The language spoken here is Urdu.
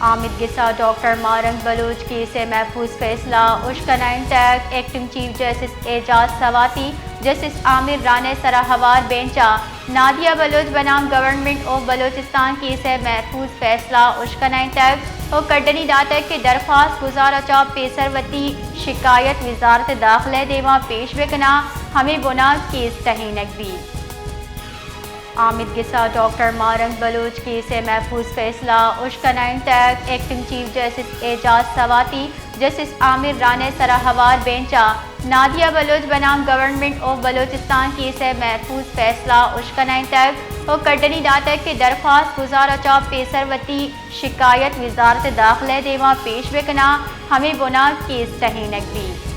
عامد گسا ڈاکٹر مارنگ بلوچ کی سے محفوظ فیصلہ اشکنائن ٹیک acting chief justice Ijaz Swati justice Aamir رانے سراہوار بینچا نادیہ بلوچ بنام گورنمنٹ آف بلوچستان کی سے محفوظ فیصلہ اشکنائن ٹیک اور کڈنی ڈاٹک کی درخواست گزارا چا پیسروتی شکایت وزارت داخلہ دیواں پیش بکنا ہمیں بنا کیس تہینک بھی عامد گسا ڈاکٹر مارنگ بلوچ کی سے محفوظ فیصلہ اشکنائن ٹیک acting chief justice Ijaz Swati justice Aamir رانے سراہوار بینچا نادیہ بلوچ بنام گورنمنٹ آف بلوچستان کی سے محفوظ فیصلہ اشکنائن ٹیک اور کڈنی ڈاٹک کی درخواست گزارا چا پیسروتی شکایت وزارت داخلہ دیواں پیش بکنا ہمیں بنا کیس تہینک بھی